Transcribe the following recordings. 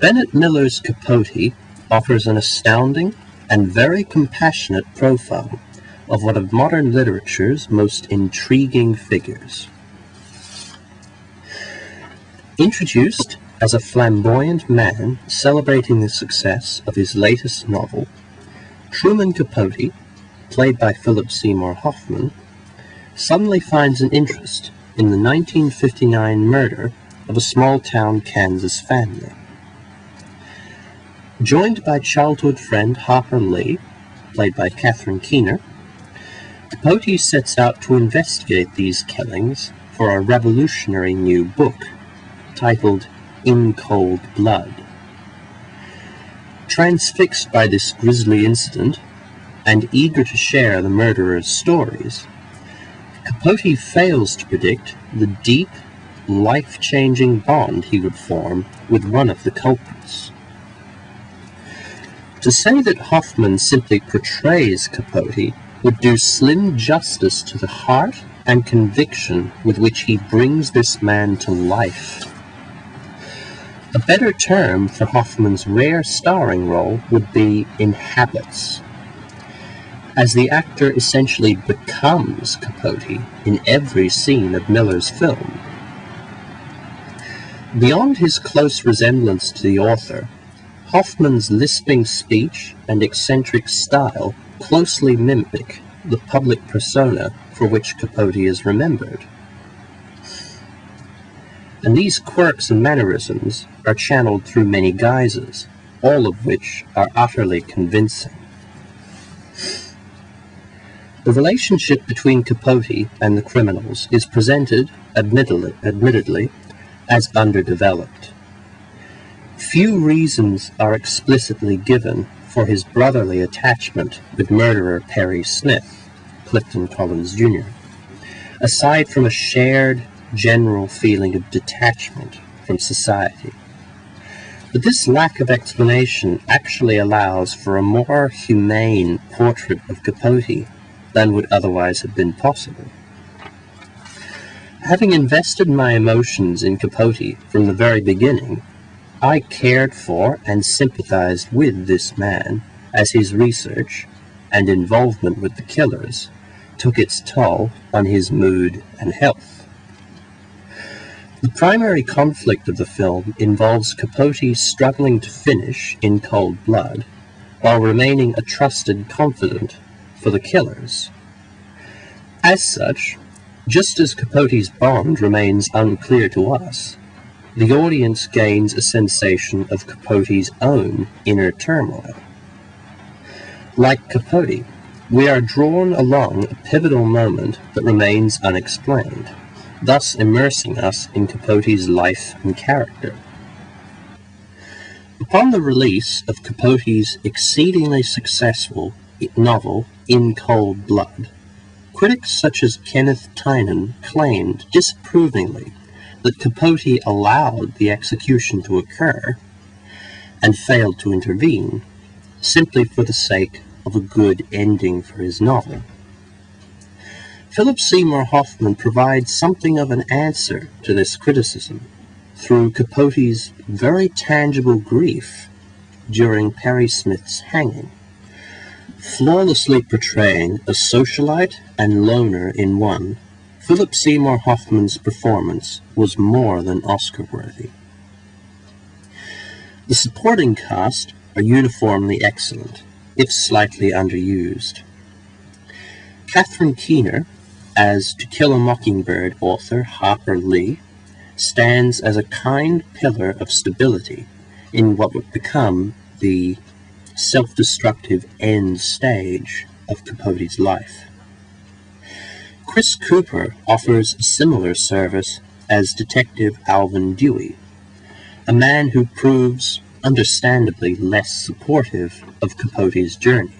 Bennett Miller's Capote offers an astounding and very compassionate profile of one of modern literature's most intriguing figures. Introduced as a flamboyant man celebrating the success of his latest novel, Truman Capote, played by Philip Seymour Hoffman, suddenly finds an interest in the 1959 murder of a small-town Kansas family. Joined by childhood friend Harper Lee, played by Catherine Keener, Capote sets out to investigate these killings for a revolutionary new book titled In Cold Blood. Transfixed by this grisly incident, and eager to share the murderer's stories, Capote fails to predict the deep, life-changing bond he would form with one of the culprits. To say that Hoffman simply portrays Capote would do slim justice to the heart and conviction with which he brings this man to life. A better term for Hoffman's rare starring role would be inhabits, as the actor essentially becomes Capote in every scene of Miller's film. Beyond his close resemblance to the author, Hoffman's lisping speech and eccentric style closely mimic the public persona for which Capote is remembered. And these quirks and mannerisms are channeled through many guises, all of which are utterly convincing. The relationship between Capote and the criminals is presented, admittedly, as underdeveloped. Few reasons are explicitly given for his brotherly attachment with murderer Perry Smith, Clifton Collins Jr., aside from a shared general feeling of detachment from society. But this lack of explanation actually allows for a more humane portrait of Capote than would otherwise have been possible. Having invested my emotions in Capote from the very beginning, I cared for and sympathized with this man as his research and involvement with the killers took its toll on his mood and health. The primary conflict of the film involves Capote struggling to finish In Cold Blood while remaining a trusted confidant for the killers. As such, just as Capote's bond remains unclear to us, the audience gains a sensation of Capote's own inner turmoil. Like Capote, we are drawn along a pivotal moment that remains unexplained, thus immersing us in Capote's life and character. Upon the release of Capote's exceedingly successful novel In Cold Blood, critics such as Kenneth Tynan claimed disapprovingly that Capote allowed the execution to occur and failed to intervene simply for the sake of a good ending for his novel. Philip Seymour Hoffman provides something of an answer to this criticism through Capote's very tangible grief during Perry Smith's hanging. Flawlessly portraying a socialite and loner in one, Philip Seymour Hoffman's performance was more than Oscar-worthy. The supporting cast are uniformly excellent, if slightly underused. Catherine Keener, as To Kill a Mockingbird author Harper Lee, stands as a kind pillar of stability in what would become the self-destructive end stage of Capote's life. Chris Cooper offers a similar service as Detective Alvin Dewey, a man who proves understandably less supportive of Capote's journey.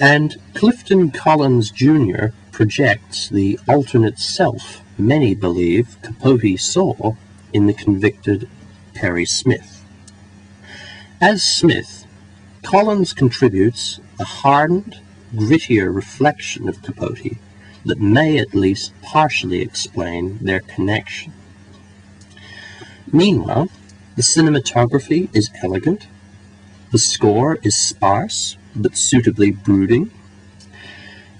And Clifton Collins Jr. projects the alternate self many believe Capote saw in the convicted Perry Smith. As Smith, Collins contributes a hardened, grittier reflection of Capote that may at least partially explain their connection. Meanwhile, The cinematography is elegant. The score is sparse, but suitably brooding.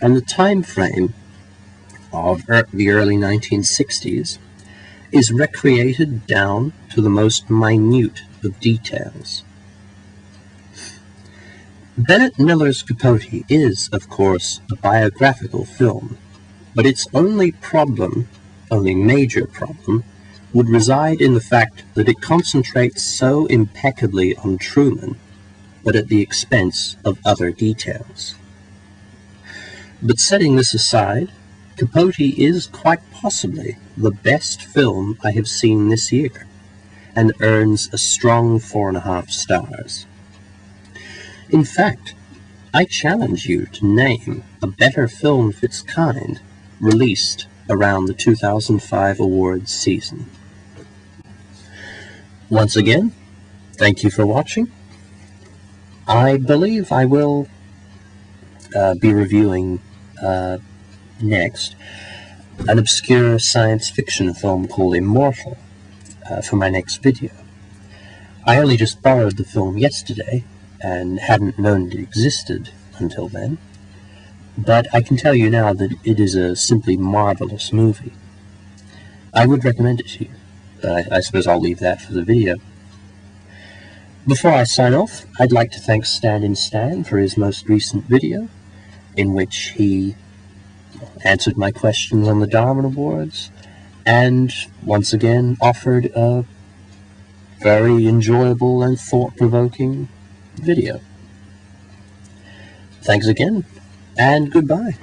And the time frame of the early 1960s is recreated down to the most minute of details. Bennett Miller's Capote is, of course, a biographical film, but its only major problem, would reside in the fact that it concentrates so impeccably on Truman, but at the expense of other details. But setting this aside, Capote is quite possibly the best film I have seen this year, and earns a strong 4.5 stars. In fact, I challenge you to name a better film of its kind released around the 2005 awards season. Once again, thank you for watching. I believe I will be reviewing next an obscure science fiction film called Immortal for my next video. I only just borrowed the film yesterday and hadn't known it existed until then, but I can tell you now that it is a simply marvelous movie. I would recommend it to you, but I suppose I'll leave that for the video. Before I sign off, I'd like to thank Stand-In Stan for his most recent video, in which he answered my questions on the Darwin Awards, and once again offered a very enjoyable and thought-provoking video. Thanks again, and goodbye.